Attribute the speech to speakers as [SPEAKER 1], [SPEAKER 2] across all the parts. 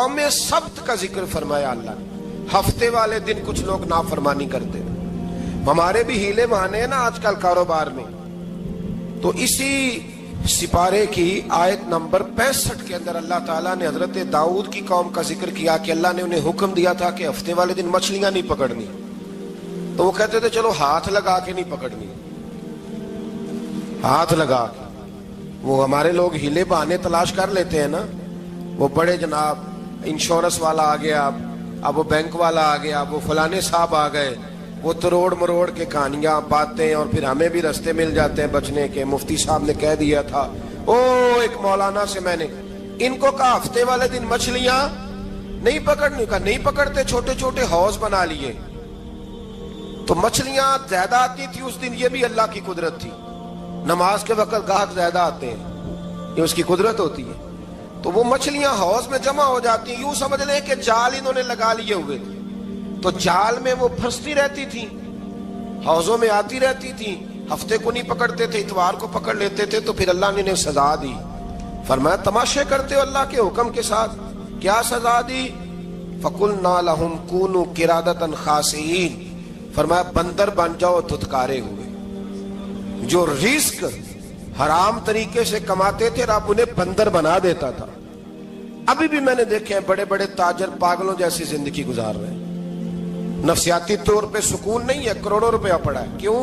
[SPEAKER 1] یوم سبت کا ذکر فرمایا اللہ نے. ہفتے والے دن کچھ لوگ نافرمانی کرتے ہیں. ہمارے بھی ہیلے بہانے ہیں نا آج کل کاروبار میں. تو اسی سپارے کی آیت نمبر 65 کے اندر اللہ تعالیٰ نے حضرت داؤد کی قوم کا ذکر کیا کہ اللہ نے انہیں حکم دیا تھا کہ ہفتے والے دن مچھلیاں نہیں پکڑنی. تو وہ کہتے تھے چلو ہاتھ لگا کے نہیں پکڑنی, ہاتھ لگا کے. وہ ہمارے لوگ ہیلے بہانے تلاش کر لیتے ہیں نا. وہ بڑے جناب انشورنس والا آ گیا, اب وہ بینک والا آ گیا, اب وہ فلانے صاحب آ گئے, وہ تروڑ مروڑ کے کہانیاں باتیں, اور پھر ہمیں بھی رستے مل جاتے ہیں بچنے کے. مفتی صاحب نے کہہ دیا تھا ایک مولانا سے میں نے ان کو کہا ہفتے والے دن مچھلیاں نہیں پکڑنے کا. نہیں پکڑتے, چھوٹے چھوٹے حوض بنا لیے. تو مچھلیاں زیادہ آتی تھی اس دن, یہ بھی اللہ کی قدرت تھی. نماز کے وقت گاہک زیادہ آتے ہیں, یہ اس کی قدرت ہوتی ہے. تو وہ مچھلیاں حوض میں جمع ہو جاتی ہیں. یوں سمجھ لیں کہ جال انہوں نے لگا لیے ہوئے تھے, تو جال میں وہ پھنستی رہتی تھی, حوضوں میں آتی رہتی تھی. ہفتے کو نہیں پکڑتے تھے, اتوار کو پکڑ لیتے تھے. تو پھر اللہ نے انہیں سزا دی. فرمایا تماشے کرتے ہو اللہ کے حکم کے ساتھ. کیا سزا دی؟ فَقُلْنَا لَهُمْ كُونُوا قِرَادَةً خَاسِئِينَ. فرمایا بندر بن جاؤ دھتکارے ہوئے. جو رزق حرام طریقے سے کماتے تھے رب انہیں بندر بنا دیتا تھا. ابھی بھی میں نے دیکھے ہیں بڑے بڑے تاجر پاگلوں جیسی زندگی گزار رہے ہیں. نفسیاتی طور پہ سکون نہیں ہے, کروڑوں روپیہ پڑا ہے. کیوں؟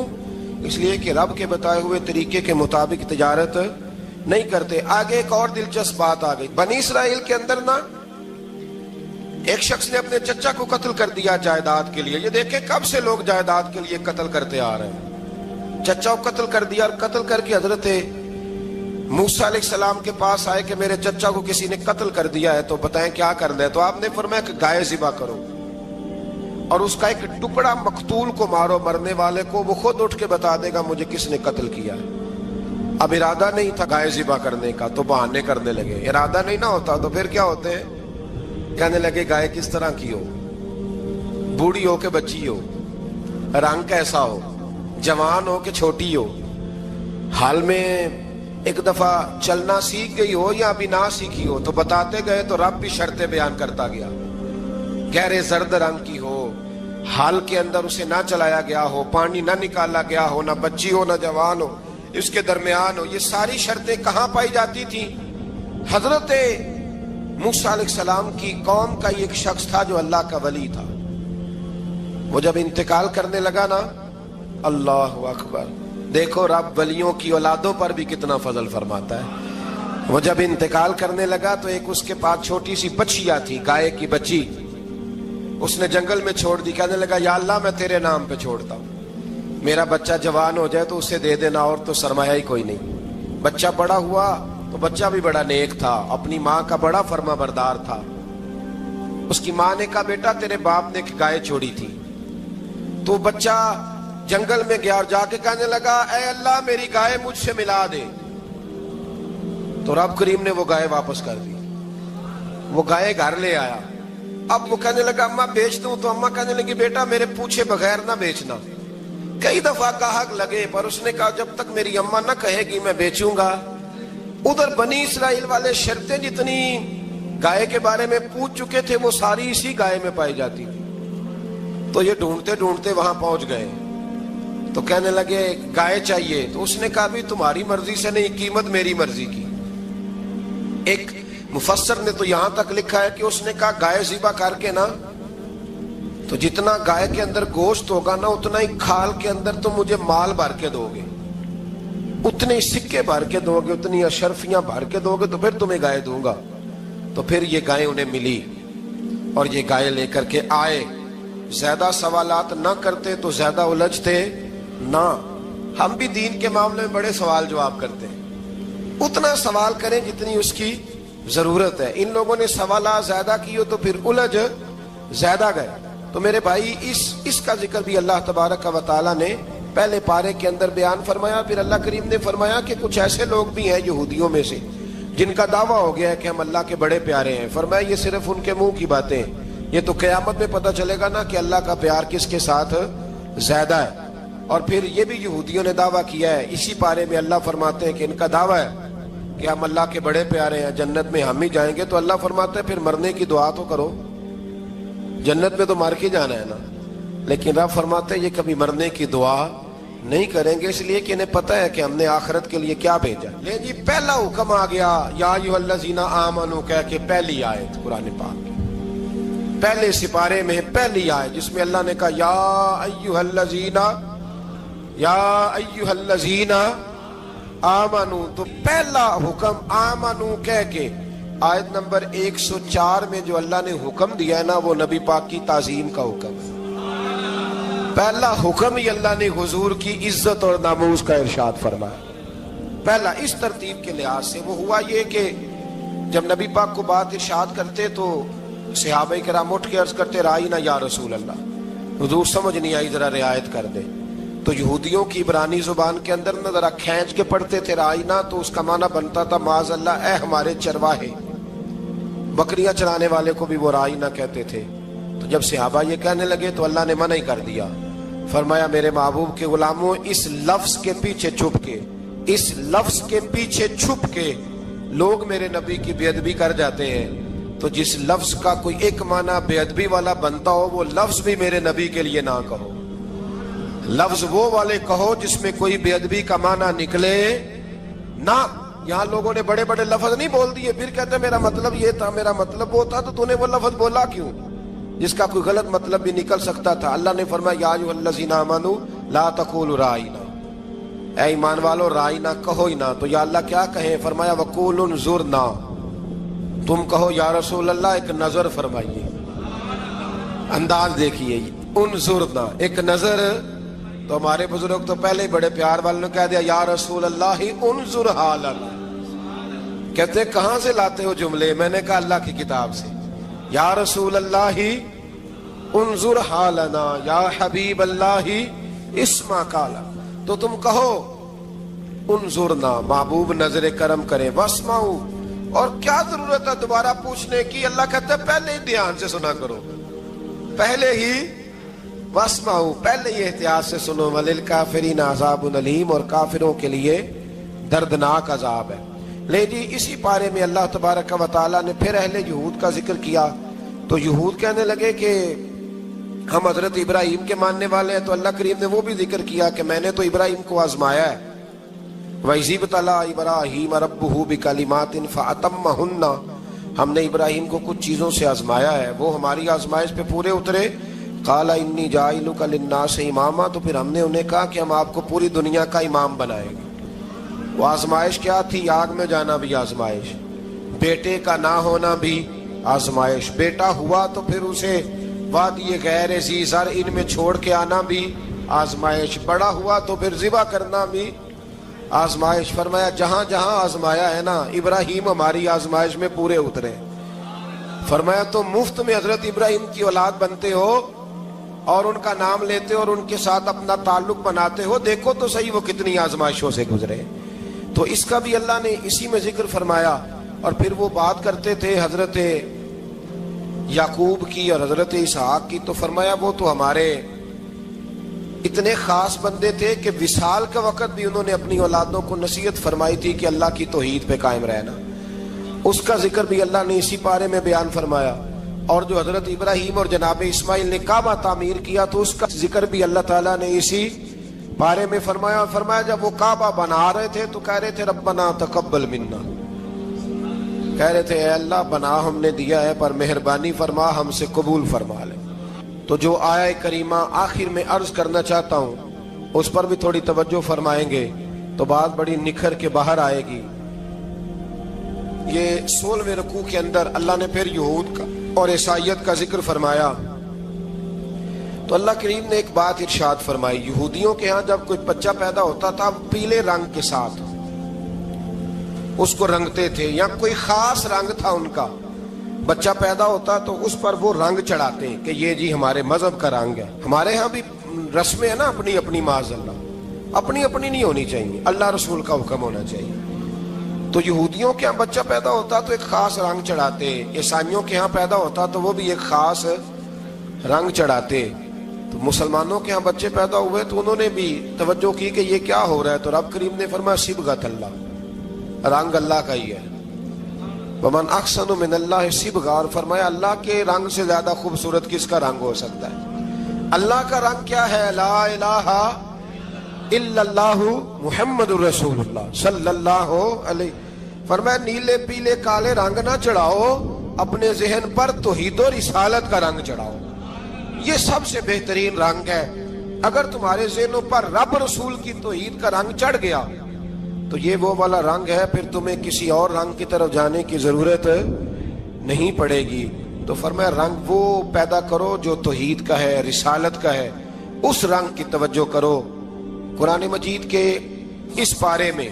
[SPEAKER 1] اس لیے کہ رب کے بتائے ہوئے طریقے کے مطابق تجارت نہیں کرتے. آگے ایک اور دلچسپ بات آ گئی. بنی اسرائیل کے اندر نا ایک شخص نے اپنے چچا کو قتل کر دیا جائیداد کے لیے. یہ دیکھیں کب سے لوگ جائیداد کے لیے قتل کرتے آ رہے ہیں. چچا کو قتل کر دیا, اور قتل کر کے حضرت موسیٰ علیہ السلام کے پاس آئے کہ میرے چچا کو کسی نے قتل کر دیا ہے, تو بتائیں کیا کرنا ہے. تو آپ نے فرمایا کہ گائے ذبح کرو, اور اس کا ایک ٹکڑا مقتول کو مارو, مرنے والے کو. وہ خود اٹھ کے بتا دے گا مجھے کس نے قتل کیا ہے. اب ارادہ نہیں تھا گائے ذبح کرنے کا, تو بہانے کرنے لگے. ارادہ نہیں نہ ہوتا تو پھر کیا ہوتے ہیں, کہنے لگے گائے کس طرح کی ہو, بوڑھی ہو کہ بچی ہو, رنگ کیسا ہو, جوان ہو کہ چھوٹی ہو, حال میں ایک دفعہ چلنا سیکھ گئی ہو یا ابھی نہ سیکھی ہو. تو بتاتے گئے تو رب بھی شرطیں بیان کرتا گیا. گہرے زرد رنگ کی ہو, حال کے اندر اسے نہ چلایا گیا ہو, پانی نہ نکالا گیا ہو, نہ بچی ہو نہ جوان ہو, اس کے درمیان ہو. یہ ساری شرطیں کہاں پائی جاتی تھی؟ حضرت موسیٰ علیہ السلام کی قوم کا ایک شخص تھا جو اللہ کا ولی تھا. وہ جب انتقال کرنے لگا نا, اللہ اکبر, دیکھو رب ولیوں کی اولادوں پر بھی کتنا فضل فرماتا ہے. وہ جب انتقال کرنے لگا تو ایک اس کے پاس چھوٹی سی بچیا تھی, گائے کی بچی. اس نے جنگل میں چھوڑ دی. کہنے لگا یا اللہ میں تیرے نام پہ چھوڑتا ہوں, میرا بچہ جوان ہو جائے تو اسے دے دینا, اور تو سرمایہ ہی کوئی نہیں. بچہ بڑا ہوا تو بچہ بھی بڑا نیک تھا, اپنی ماں کا بڑا فرما بردار تھا. اس کی ماں نے کہا بیٹا تیرے باپ نے ایک گائے چھوڑی تھی. تو بچہ جنگل میں گیا اور جا کے کہنے لگا اے اللہ میری گائے مجھ سے ملا دے. تو رب کریم نے وہ گائے واپس کر دی. وہ گائے گھر لے آیا. اب وہ کہنے لگا اماں بیچ دوں. تو اماں کہنے لگی بیٹا میرے پوچھے بغیر نہ بیچنا. کئی دفعہ گاہک لگے, پر اس نے کہا جب تک میری اماں نہ کہے گی میں بیچوں گا. ادھر بنی اسرائیل والے شرطیں جتنی گائے کے بارے میں پوچھ چکے تھے وہ ساری اسی گائے میں پائی جاتی تھی. تو یہ ڈھونڈتے ڈھونڈتے وہاں پہنچ گئے. تو کہنے لگے گائے چاہیے. تو اس نے کہا بھی تمہاری مرضی سے نہیں, قیمت میری مرضی کی. ایک مفسر نے تو یہاں تک لکھا ہے کہ اس نے کہا گائے ذبح کر کے نا, تو جتنا گائے کے اندر گوشت ہوگا نا اتنا ہی کھال کے اندر تم مجھے مال بھر کے دو گے, اتنے سکے بھر کے دو گے, اتنی اشرفیاں بھر کے دو گے, تو پھر تمہیں گائے دوں گا. تو پھر یہ گائے انہیں ملی اور یہ گائے لے کر کے آئے. زیادہ سوالات نہ کرتے تو زیادہ الجھتے نہ. ہم بھی دین کے معاملے میں بڑے سوال جواب کرتے ہیں, اتنا سوال کریں جتنی اس کی ضرورت ہے. ان لوگوں نے سوالات زیادہ کیے تو پھر الجھ زیادہ گئے. تو میرے بھائی اس کا ذکر بھی اللہ تبارک و تعالیٰ نے پہلے پارے کے اندر بیان فرمایا. پھر اللہ کریم نے فرمایا کہ کچھ ایسے لوگ بھی ہیں یہودیوں میں سے جن کا دعویٰ ہو گیا ہے کہ ہم اللہ کے بڑے پیارے ہیں. فرمایا یہ صرف ان کے منہ کی باتیں ہیں, یہ تو قیامت میں پتہ چلے گا نا کہ اللہ کا پیار کس کے ساتھ زیادہ ہے. اور پھر یہ بھی یہودیوں نے دعویٰ کیا ہے, اسی پارے میں اللہ فرماتے ہیں کہ ان کا دعویٰ ہے کہ ہم اللہ کے بڑے پیارے ہیں, جنت میں ہم ہی جائیں گے, تو اللہ فرماتا ہے پھر مرنے کی دعا تو کرو, جنت میں تو مر کے جانا ہے نا. لیکن رب فرماتے ہیں یہ کبھی مرنے کی دعا نہیں کریں گے, اس لیے کہ انہیں پتہ ہے کہ ہم نے آخرت کے لیے کیا بھیجا. لے جی پہلا حکم آ گیا, یا ایھا الذین آمنوا کہہ کے پہلی آیت قرآن پاک کی پہلے سپارے میں پہلی آیت جس میں اللہ نے کہا یا ایھا الذین آمنوا. تو پہلا حکم آمنوا کہہ کے آیت نمبر 104 میں جو اللہ نے حکم دیا ہے نا, وہ نبی پاک کی تعظیم کا حکم ہے. پہلا حکم ہی اللہ نے حضور کی عزت اور ناموس کا ارشاد فرمایا. پہلا اس ترتیب کے لحاظ سے وہ ہوا یہ کہ جب نبی پاک کو بات ارشاد کرتے تو صحابہ کرام اٹھ کے عرض کرتے رائینا یا رسول اللہ, حضور سمجھ نہیں آئی ذرا رعایت کر دے. تو یہودیوں کی عبرانی زبان کے اندر نہ ذرا کھینچ کے پڑھتے تھے رائینا, تو اس کا معنی بنتا تھا معاذ اللہ اے ہمارے چرواہے. بکریاں چرانے والے کو بھی وہ رائینا کہتے تھے. تو جب صحابہ یہ کہنے لگے تو اللہ نے منع ہی کر دیا, فرمایا میرے محبوب کے غلاموں اس لفظ کے پیچھے چھپ کے, اس لفظ کے پیچھے چھپ کے لوگ میرے نبی کی بے ادبی کر جاتے ہیں. تو جس لفظ کا کوئی ایک معنی بے ادبی والا بنتا ہو وہ لفظ بھی میرے نبی کے لیے نہ کہو. لفظ وہ والے کہو جس میں کوئی بے ادبی کا معنی نکلے نہ. یہاں لوگوں نے بڑے بڑے لفظ نہیں بول دیے, پھر کہتے میرا مطلب یہ تھا, میرا مطلب وہ تھا, تو تو نے وہ لفظ بولا کیوں جس کا کوئی غلط مطلب بھی نکل سکتا تھا. اللہ نے فرمایا یا ایھا الذین آمنوا لا تقولوا رائینا, اے ایمان والو رائینا کہو ہی نہ. تو یا اللہ کیا کہیں, فرمایا وقولوا انظرنا, تم کہو یا رسول اللہ ایک نظر فرمائیے. انداز دیکھیے, انظرنا ایک نظر. تو ہمارے بزرگ تو پہلے ہی بڑے پیار والوں نے کہہ دیا یا رسول اللہ انظر حالنا. کہتے کہاں سے لاتے ہو جملے؟ میں نے کہا اللہ کی کتاب سے. یا رسول اللہ انظر حالنا یا حبیب اللہ اسمع قالا. تو تم کہو انظرنا, محبوب نظر کرم کرے, واسمعوا, اور کیا ضرورت ہے دوبارہ پوچھنے کی؟ اللہ کہتا ہے پہلے ہی دھیان سے سنا کرو, پہلے ہی واسمعوا, پہلے ہی احتیاط سے سنو. وللکافرین عذاب علیم, اور کافروں کے لیے دردناک عذاب ہے. لے جی اسی پارے میں اللہ تبارک و تعالیٰ نے پھر اہل یہود کا ذکر کیا. تو یہود کہنے لگے کہ ہم حضرت ابراہیم کے ماننے والے ہیں. تو اللہ کریم نے وہ بھی ذکر کیا کہ میں نے تو ابراہیم کو آزمایا ہے. وَإِذِ ابْتَلَىٰ إِبْرَاهِيمَ رَبُّهُ بِكَلِمَاتٍ فَأَتَمَّهُنَّ, ہم نے ابراہیم کو کچھ چیزوں سے آزمایا ہے, وہ ہماری آزمائش پہ پورے اترے. قَالَ إِنِّي جَاعِلُكَ لِلنَّاسِ إِمَامًا, تو پھر ہم نے انہیں کہا کہ ہم آپ کو پوری دنیا کا امام بنائیں گے. وہ آزمائش کیا تھی؟ آگ میں جانا بھی آزمائش, بیٹے کا نہ ہونا بھی آزمائش, بیٹا ہوا تو پھر اسے وادی غیر ذی زرع ان میں چھوڑ کے آنا بھی آزمائش, بڑا ہوا تو پھر ذبح کرنا بھی آزمائش. فرمایا جہاں جہاں آزمایا ہے نا, ابراہیم ہماری آزمائش میں پورے اترے. فرمایا تو مفت میں حضرت ابراہیم کی اولاد بنتے ہو اور ان کا نام لیتے اور ان کے ساتھ اپنا تعلق بناتے ہو, دیکھو تو صحیح وہ کتنی آزمائشوں سے گزرے. تو اس کا بھی اللہ نے اسی میں ذکر فرمایا. اور پھر وہ بات کرتے تھے حضرت یعقوب کی اور حضرت اسحاق کی, تو فرمایا وہ تو ہمارے اتنے خاص بندے تھے کہ وصال کا وقت بھی انہوں نے اپنی اولادوں کو نصیحت فرمائی تھی کہ اللہ کی توحید پہ قائم رہنا. اس کا ذکر بھی اللہ نے اسی پارے میں بیان فرمایا. اور جو حضرت ابراہیم اور جناب اسماعیل نے کعبہ تعمیر کیا تو اس کا ذکر بھی اللہ تعالیٰ نے اسی پارے میں فرمایا. اور فرمایا جب وہ کعبہ بنا رہے تھے تو کہہ رہے تھے ربنا تقبل منا, کہہ رہے تھے اے اللہ بنا ہم نے دیا ہے پر مہربانی فرما ہم سے قبول فرما لے. تو جو آیہ کریمہ آخر میں عرض کرنا چاہتا ہوں اس پر بھی تھوڑی توجہ فرمائیں گے تو بات بڑی نکھر کے باہر آئے گی. یہ 16ویں رکوع کے اندر اللہ نے پھر یہود کا اور عیسائیت کا ذکر فرمایا. تو اللہ کریم نے ایک بات ارشاد فرمائی, یہودیوں کے ہاں جب کوئی بچہ پیدا ہوتا تھا پیلے رنگ کے ساتھ اس کو رنگتے تھے, یا کوئی خاص رنگ تھا ان کا, بچہ پیدا ہوتا تو اس پر وہ رنگ چڑھاتے کہ یہ جی ہمارے مذہب کا رنگ ہے. ہمارے ہاں بھی رسمیں ہیں نا اپنی اپنی, معاذ اللہ اپنی اپنی نہیں ہونی چاہیے, اللہ رسول کا حکم ہونا چاہیے. تو یہودیوں کے ہاں بچہ پیدا ہوتا تو ایک خاص رنگ چڑھاتے, عیسائیوں کے ہاں پیدا ہوتا تو وہ بھی ایک خاص رنگ چڑھاتے. تو مسلمانوں کے ہاں بچے پیدا ہوئے تو انہوں نے بھی توجہ کی کہ یہ کیا ہو رہا ہے. تو رب کریم نے فرمایا صبغۃ اللہ, رنگ اللہ کا ہی ہے. ومن احسن من اللہ صبغا، اور فرمایا اللہ کے رنگ سے زیادہ خوبصورت کس کا رنگ ہو سکتا ہے؟ اللہ کا رنگ کیا ہے؟ لا الہ الا اللہ محمد الرسول اللہ صلی اللہ علیہ. فرمایا نیلے پیلے کالے رنگ نہ چڑھاؤ، اپنے ذہن پر توحید و رسالت کا رنگ چڑھاؤ. یہ سب سے بہترین رنگ ہے. اگر تمہارے ذہنوں پر رب رسول کی توحید کا رنگ چڑھ گیا تو یہ وہ والا رنگ ہے، پھر تمہیں کسی اور رنگ کی طرف جانے کی ضرورت نہیں پڑے گی. تو فرمایا رنگ وہ پیدا کرو جو توحید کا ہے، رسالت کا ہے، اس رنگ کی توجہ کرو. قرآن مجید کے اس پارے میں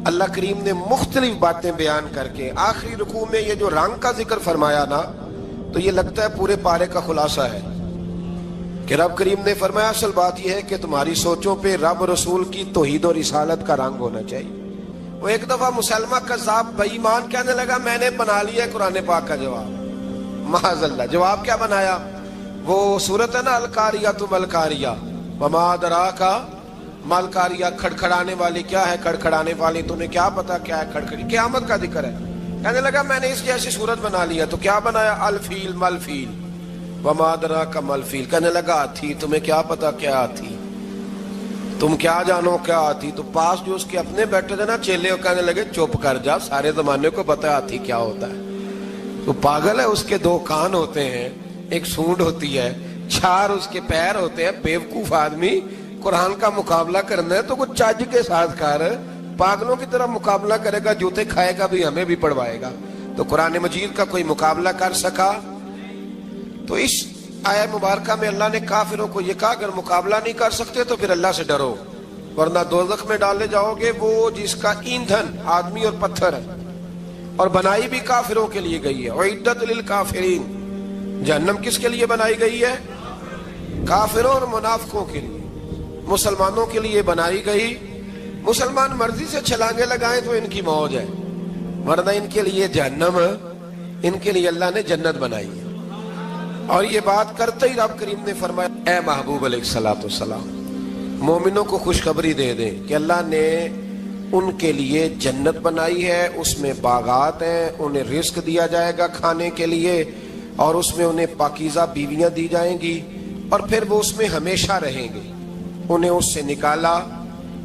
[SPEAKER 1] اللہ کریم نے مختلف باتیں بیان کر کے آخری رکوع میں یہ جو رنگ کا ذکر فرمایا نا، تو یہ لگتا ہے پورے پارے کا خلاصہ ہے کہ رب کریم نے فرمایا اصل بات یہ ہے کہ تمہاری سوچوں پہ رب رسول کی توحید و رسالت کا رنگ ہونا چاہیے. وہ ایک دفعہ مسلمہ کذاب بے ایمان کہنے لگا میں نے بنا لیا قرآن پاک کا جواب. معاذ اللہ. جواب کیا بنایا؟ وہ سورت ہے نا القاریہ ملقاریہ، وما ادراک ملقاریہ، کھڑکھڑانے والی. کیا ہے کھڑکھڑانے والی؟ تمہیں کیا پتا کیا ہے کھڑکھڑی؟ قیامت کا ذکر ہے. کہنے لگا میں نے اس جیسی صورت بنا لیا. تو کیا بنایا؟ الفیل ملفیل، وما ادراک ملفیل. کہنے لگا ہاتھی. تمہیں کیا پتا کیا ہاتھی؟ تم کیا جانو کیا ہاتھی؟ تو پاس جو اس کے اپنے بیٹھے تھے نا چیلے، وہ کہنے لگے چپ کر جا، سارے زمانے کو پتا ہے ہاتھی کیا ہوتا ہے. تو پاگل ہے، اس کے دو کان ہوتے ہیں، ایک سونڈ ہوتی ہے، چار اس کے پیر ہوتے ہیں. بیوقوف آدمی قرآن کا مقابلہ کرنا ہے تو کچھ چج کے ساتھ کر. پاگلوں کی طرح مقابلہ کرے گا، جوتے کھائے گا بھی ہمیں بھی پڑھوائے گا. تو قرآن مجید کا کوئی مقابلہ کر سکا؟ تو اس آیہ مبارکہ میں اللہ نے کافروں کو یہ کہا اگر مقابلہ نہیں کر سکتے تو پھر اللہ سے ڈرو، ورنہ دوزخ میں ڈالے جاؤ گے. وہ جس کا ایندھن آدمی اور پتھر ہے، اور بنائی بھی کافروں کے لیے گئی ہے. اعدت للکافرین. جہنم کس کے لیے بنائی گئی ہے؟ کافروں اور منافقوں کے لیے. مسلمانوں کے لیے بنائی گئی. مسلمان مرضی سے چھلانگے لگائیں تو ان کی موج ہے، ورنہ ان کے لیے جہنم، ان کے لیے اللہ نے جنت بنائی ہے. اور یہ بات کرتے ہی رب کریم نے فرمایا اے محبوب علیہ الصلوۃ والسلام، مومنوں کو خوشخبری دے دیں کہ اللہ نے ان کے لیے جنت بنائی ہے، اس میں باغات ہیں، انہیں رزق دیا جائے گا کھانے کے لیے، اور اس میں انہیں پاکیزہ بیویاں دی جائیں گی، اور پھر وہ اس میں ہمیشہ رہیں گے، انہیں اس سے نکالا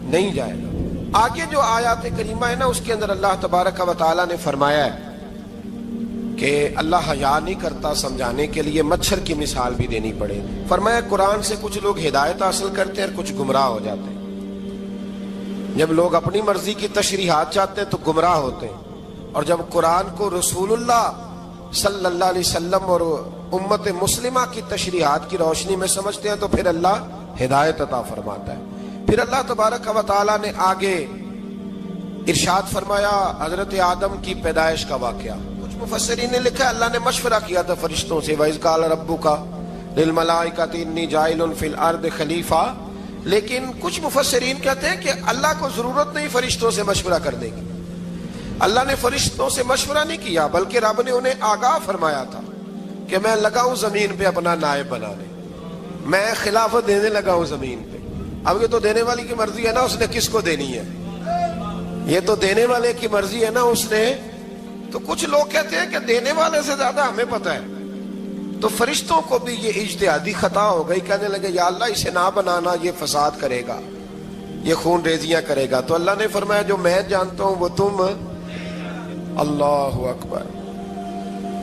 [SPEAKER 1] نہیں جائے گا. آگے جو آیات کریمہ ہے نا، اس کے اندر اللہ تبارک و تعالیٰ نے فرمایا ہے کہ اللہ حیا نہیں کرتا سمجھانے کے لیے مچھر کی مثال بھی دینی پڑے. فرمایا قرآن سے کچھ لوگ ہدایت حاصل کرتے ہیں اور کچھ گمراہ ہو جاتے ہیں. جب لوگ اپنی مرضی کی تشریحات چاہتے ہیں تو گمراہ ہوتے ہیں، اور جب قرآن کو رسول اللہ صلی اللہ علیہ وسلم اور امت مسلمہ کی تشریحات کی روشنی میں سمجھتے ہیں تو پھر اللہ ہدایت عطا فرماتا ہے. پھر اللہ تبارک و تعالیٰ نے آگے ارشاد فرمایا حضرت آدم کی پیدائش کا واقعہ. کچھ مفسرین نے لکھا ہے اللہ نے مشورہ کیا تھا فرشتوں سے، وَإِذْ قَالَ رَبُّكَ لِلْمَلَائِكَةِ إِنِّي جَاعِلٌ فِي الْأَرْضِ خَلِيفَةً. لیکن کچھ مفسرین کہتے ہیں کہ اللہ کو ضرورت نہیں فرشتوں سے مشورہ کرنے کی. اللہ نے فرشتوں سے مشورہ نہیں کیا، بلکہ رب نے انہیں آگاہ فرمایا تھا کہ میں لگا ہوں زمین پہ اپنا نائب بنانے، میں خلافت دینے لگا ہوں زمین پہ. اب یہ تو دینے والی کی مرضی ہے نا اس نے کس کو دینی ہے، یہ تو دینے والے کی مرضی ہے نا اس نے. تو کچھ لوگ کہتے ہیں کہ دینے والے سے زیادہ ہمیں پتہ ہے. تو فرشتوں کو بھی یہ اجتہادی خطا ہو گئی، کہنے لگے یا اللہ اسے نہ بنانا، یہ فساد کرے گا، یہ خون ریزیاں کرے گا. تو اللہ نے فرمایا جو میں جانتا ہوں وہ تم. اللہ اکبر.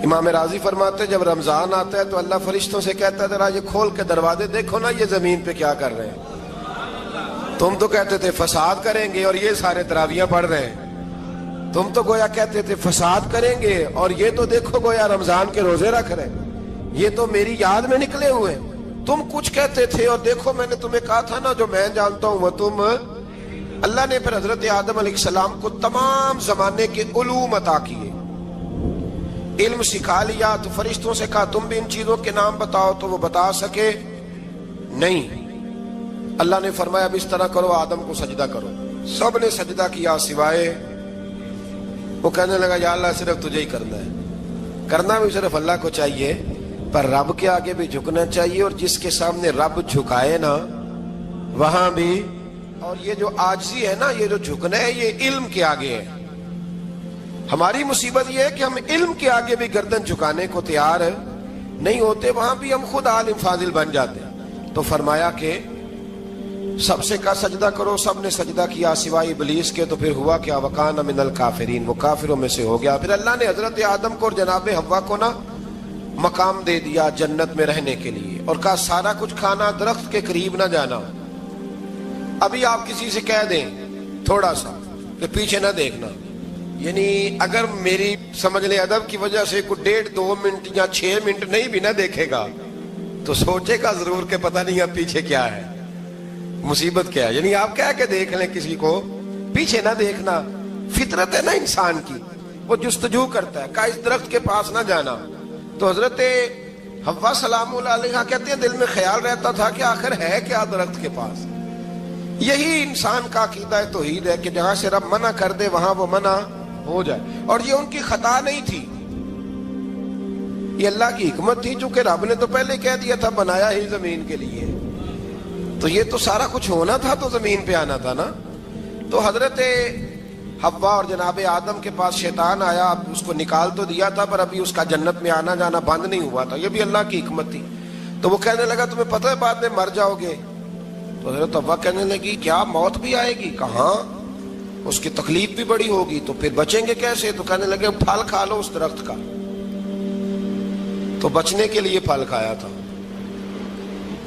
[SPEAKER 1] امام راضی فرماتے ہیں جب رمضان آتا ہے تو اللہ فرشتوں سے کہتا ہے ذرا یہ کھول کے دروازے دیکھو نا یہ زمین پہ کیا کر رہے ہیں. تم تو کہتے تھے فساد کریں گے اور یہ سارے تراویحاں پڑھ رہے ہیں. تم تو گویا کہتے تھے فساد کریں گے اور یہ تو دیکھو گویا رمضان کے روزے رکھ رہے ہیں. یہ تو میری یاد میں نکلے ہوئے. تم کچھ کہتے تھے اور دیکھو میں نے تمہیں کہا تھا نا جو میں جانتا ہوں وہ تم. اللہ نے پھر حضرت آدم علیہ السلام کو تمام زمانے کے علوم عطا کیے، علم سکھا لیا. تو فرشتوں سے کہا تم بھی ان چیزوں کے نام بتاؤ، تو وہ بتا سکے نہیں. اللہ نے فرمایا اب اس طرح کرو آدم کو سجدہ کرو. سب نے سجدہ کیا سوائے وہ. کہنے لگا یا اللہ صرف تجھے ہی کرنا ہے. کرنا بھی صرف اللہ کو چاہیے، پر رب کے آگے بھی جھکنا چاہیے، اور جس کے سامنے رب جھکائے نا وہاں بھی. اور یہ جو عاجزی ہے نا، یہ جو جھکنا ہے یہ علم کے آگے ہے. ہماری مصیبت یہ ہے کہ ہم علم کے آگے بھی گردن جھکانے کو تیار نہیں ہوتے، وہاں بھی ہم خود عالم فاضل بن جاتے ہیں۔ تو فرمایا کہ سب سے کہا سجدہ کرو، سب نے سجدہ کیا سوائے ابلیس کے، تو پھر ہوا کیا؟ وَكَانَ مِنَ الْكَافِرِينَ، وہ کافروں میں سے ہو گیا۔ پھر اللہ نے حضرت آدم کو اور جناب حوا کو نا مقام دے دیا جنت میں رہنے کے لیے، اور کہا سارا کچھ کھانا، درخت کے قریب نہ جانا۔ ابھی آپ کسی سے کہہ دیں تھوڑا سا کہ پیچھے نہ دیکھنا، یعنی اگر میری سمجھ لیں ادب کی وجہ سے کوئی 1.5-2 منٹ یا 6 منٹ نہیں بھی نہ دیکھے گا تو سوچے گا ضرور کہ پتہ نہیں اب پیچھے کیا ہے، مصیبت کیا ہے۔ یعنی آپ کہہ کے دیکھ لیں کسی کو، پیچھے نہ دیکھنا فطرت ہے نا انسان کی، وہ جستجو کرتا ہے، کہا اس درخت کے پاس نہ جانا۔ تو حضرت حوا سلام اللہ علیہ کہتے ہیں دل میں خیال رہتا تھا کہ آخر ہے کیا درخت کے پاس۔ یہی انسان کا عقیدہ توحید ہے کہ جہاں سے رب منع کر دے وہاں وہ منع ہو جائے، اور یہ ان کی خطا نہیں تھی، یہ اللہ کی حکمت تھی، چونکہ رب نے تو پہلے کہہ دیا تھا بنایا ہی زمین کے لیے، تو یہ تو سارا کچھ ہونا تھا تو زمین پہ آنا تھا نا۔ تو حضرت حوا اور جناب آدم کے پاس شیطان آیا، اب اس کو نکال تو دیا تھا پر ابھی اس کا جنت میں آنا جانا بند نہیں ہوا تھا، یہ بھی اللہ کی حکمت تھی۔ تو وہ کہنے لگا تمہیں پتہ ہے بعد میں مر جاؤ گے؟ تو حضرت حوا کہنے لگی کیا موت بھی آئے گی؟ کہاں، اس کی تکلیف بھی بڑی ہوگی، تو پھر بچیں گے کیسے؟ تو کہنے لگے پھل کھا لو اس درخت کا، تو بچنے کے لیے پھل کھایا تھا۔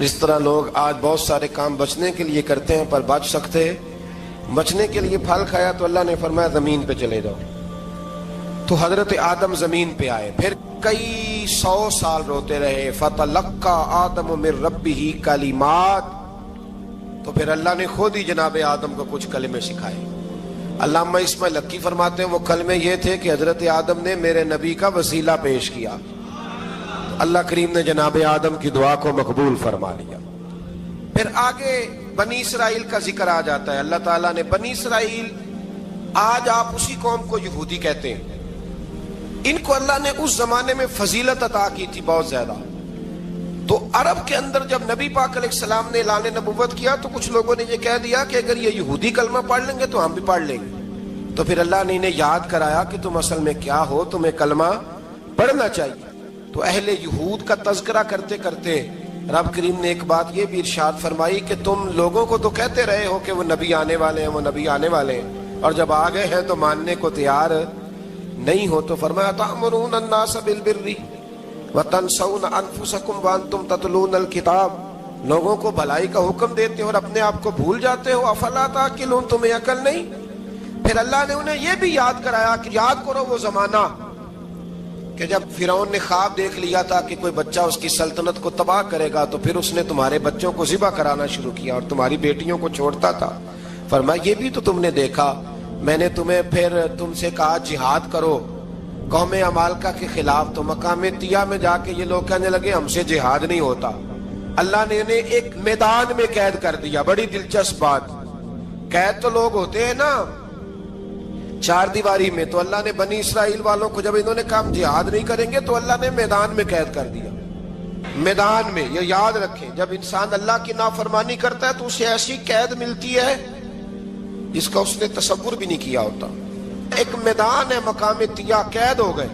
[SPEAKER 1] اس طرح لوگ آج بہت سارے کام بچنے کے لیے کرتے ہیں پر بچ سکتے، بچنے کے لیے پھل کھایا تو اللہ نے فرمایا زمین پہ چلے جاؤ۔ تو حضرت آدم زمین پہ آئے، پھر کئی 100 سال روتے رہے، فَتَلَقَّى آدَمُ مِن رَبِّهِ کلمات، تو پھر اللہ نے خود ہی جناب آدم کو کچھ کلمے سکھائے۔ علامہ اسماعیل حقی فرماتے ہیں وہ کلمے یہ تھے کہ حضرت آدم نے میرے نبی کا وسیلہ پیش کیا، اللہ کریم نے جناب آدم کی دعا کو مقبول فرما لیا۔ پھر آگے بنی اسرائیل کا ذکر آ جاتا ہے، اللہ تعالیٰ نے بنی اسرائیل، آج آپ اسی قوم کو یہودی کہتے ہیں، ان کو اللہ نے اس زمانے میں فضیلت عطا کی تھی بہت زیادہ۔ تو عرب کے اندر جب نبی پاک علیہ السلام نے اعلان نبوت کیا تو کچھ لوگوں نے یہ کہہ دیا کہ اگر یہ یہودی کلمہ پڑھ لیں گے تو ہم بھی پڑھ لیں گے۔ تو پھر اللہ نے انہیں یاد کرایا کہ تم اصل میں کیا ہو، تمہیں کلمہ پڑھنا چاہیے۔ تو اہل یہود کا تذکرہ کرتے کرتے رب کریم نے ایک بات یہ بھی ارشاد فرمائی کہ تم لوگوں کو تو کہتے رہے ہو کہ وہ نبی آنے والے ہیں، وہ نبی آنے والے ہیں، اور جب آ گئے ہیں تو ماننے کو تیار نہیں ہو۔ تو فرمایا تأمرون الناس بالبر وتنسون انفسکم وانتم تتلون الکتاب، لوگوں کو بھلائی کا حکم دیتے ہو اور اپنے آپ کو بھول جاتے ہو، افلا تعقلون، تمہیں عقل نہیں؟ پھر اللہ نے انہیں یہ بھی یاد کرایا کہ یاد کرو وہ زمانہ کہ جب فرعون نے خواب دیکھ لیا تھا کہ کوئی بچہ اس کی سلطنت کو تباہ کرے گا، تو پھر اس نے تمہارے بچوں کو ذبح کرانا شروع کیا اور تمہاری بیٹیوں کو چھوڑتا تھا۔ فرمایا یہ بھی تو تم نے دیکھا، میں نے تمہیں پھر تم سے کہا جہاد کرو قوم عمالقہ کے خلاف، تو مقام طیہ میں جا کے یہ لوگ کہنے لگے ہم سے جہاد نہیں ہوتا۔ اللہ نے انہیں ایک میدان میں قید کر دیا، بڑی دلچسپ بات، قید تو لوگ ہوتے ہیں نا 4 دیواری میں، تو اللہ نے بنی اسرائیل والوں کو جب انہوں نے کہا ہم جہاد نہیں کریں گے تو اللہ نے میدان میں قید کر دیا۔ میدان میں، یہ یاد رکھیں، جب انسان اللہ کی نافرمانی کرتا ہے تو اسے ایسی قید ملتی ہے جس کا اس نے تصور بھی نہیں کیا ہوتا۔ ایک میدان ہے مقام طیہ، قید ہو گئے،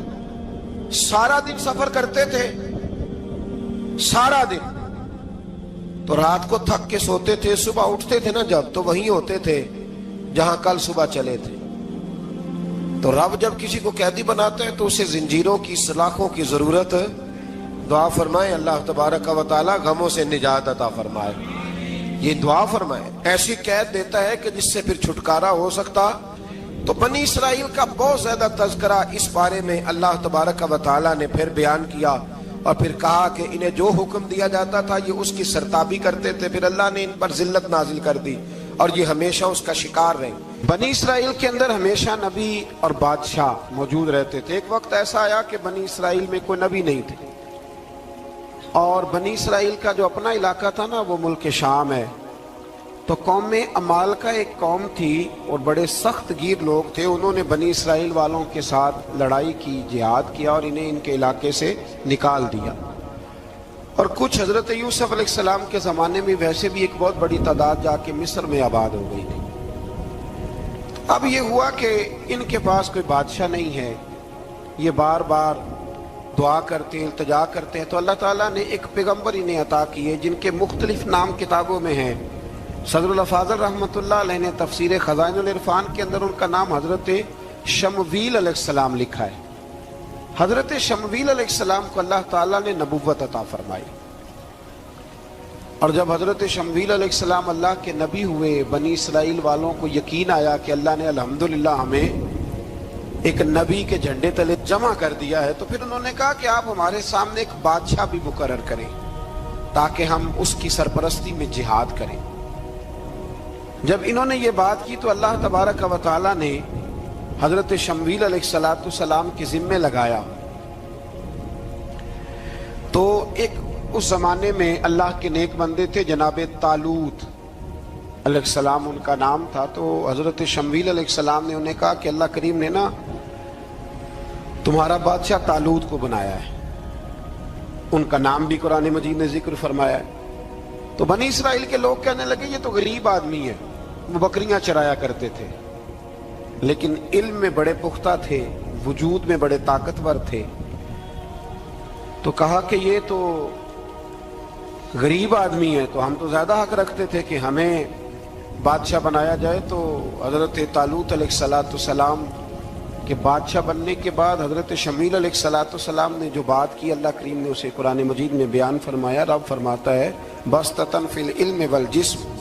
[SPEAKER 1] سارا دن سفر کرتے تھے، سارا دن، تو رات کو تھک کے سوتے تھے، صبح اٹھتے تھے نا جب، تو وہیں ہوتے تھے جہاں کل صبح چلے تھے۔ تو رب جب کسی کو قیدی بناتا ہے تو اسے زنجیروں کی، سلاخوں کی ضرورت، دعا فرمائے اللہ تبارک و تعالی غموں سے نجات عطا فرمائے، یہ دعا فرمائے، ایسی قید دیتا ہے کہ جس سے پھر چھٹکارا ہو سکتا۔ تو بنی اسرائیل کا بہت زیادہ تذکرہ اس بارے میں اللہ تبارک و تعالی نے پھر بیان کیا، اور پھر کہا کہ انہیں جو حکم دیا جاتا تھا یہ اس کی سرتابی کرتے تھے، پھر اللہ نے ان پر ذلت نازل کر دی اور یہ ہمیشہ اس کا شکار رہے۔ بنی اسرائیل کے اندر ہمیشہ نبی اور بادشاہ موجود رہتے تھے۔ ایک وقت ایسا آیا کہ بنی اسرائیل میں کوئی نبی نہیں تھے، اور بنی اسرائیل کا جو اپنا علاقہ تھا نا وہ ملک شام ہے، تو قوم عمالقہ ایک قوم تھی اور بڑے سخت گیر لوگ تھے، انہوں نے بنی اسرائیل والوں کے ساتھ لڑائی کی، جہاد کیا اور انہیں ان کے علاقے سے نکال دیا۔ اور کچھ حضرت یوسف علیہ السلام کے زمانے میں ویسے بھی ایک بہت بڑی تعداد جا کے مصر میں آباد ہو گئی تھی۔
[SPEAKER 2] اب یہ ہوا کہ ان کے پاس کوئی بادشاہ نہیں ہے، یہ بار بار دعا کرتے ہیں، التجا کرتے ہیں، تو اللہ تعالیٰ نے ایک پیغمبر انہیں عطا کیے جن کے مختلف نام کتابوں میں ہیں۔ صدر الافاضل رحمۃ اللہ علیہ نے تفسیر خزائن العرفان کے اندر ان کا نام حضرت شمویل علیہ السلام لکھا ہے۔ حضرت شمویل علیہ السلام کو اللہ تعالیٰ نے نبوت عطا فرمائی، اور جب حضرت شمویل علیہ السلام اللہ کے نبی ہوئے، بنی اسرائیل والوں کو یقین آیا کہ اللہ نے الحمدللہ ہمیں ایک نبی کے جھنڈے تلے جمع کر دیا ہے، تو پھر انہوں نے کہا کہ آپ ہمارے سامنے ایک بادشاہ بھی مقرر کریں تاکہ ہم اس کی سرپرستی میں جہاد کریں۔ جب انہوں نے یہ بات کی تو اللہ تبارک و تعالیٰ نے حضرت شمویل علیہ السلام کے ذمے لگایا۔ تو ایک اس زمانے میں اللہ کے نیک بندے تھے، جناب طالوت علیہ السلام ان کا نام تھا۔ تو حضرت شمویل علیہ السلام نے انہیں کہا کہ اللہ کریم نے نا تمہارا بادشاہ طالوت کو بنایا ہے، ان کا نام بھی قرآن مجید نے ذکر فرمایا ہے۔ تو بنی اسرائیل کے لوگ کہنے لگے یہ تو غریب آدمی ہے، وہ بکریاں چرایا کرتے تھے، لیکن علم میں بڑے پختہ تھے، وجود میں بڑے طاقتور تھے۔ تو کہا کہ یہ تو غریب آدمی ہے، تو ہم تو زیادہ حق رکھتے تھے کہ ہمیں بادشاہ بنایا جائے۔ تو حضرت طالوت علیہ السلام کے بادشاہ بننے کے بعد حضرت شمویل علیہ السلام نے جو بات کی، اللہ کریم نے اسے قرآن مجید میں بیان فرمایا۔ رب فرماتا ہے بسطۃ فی العلم والجسم،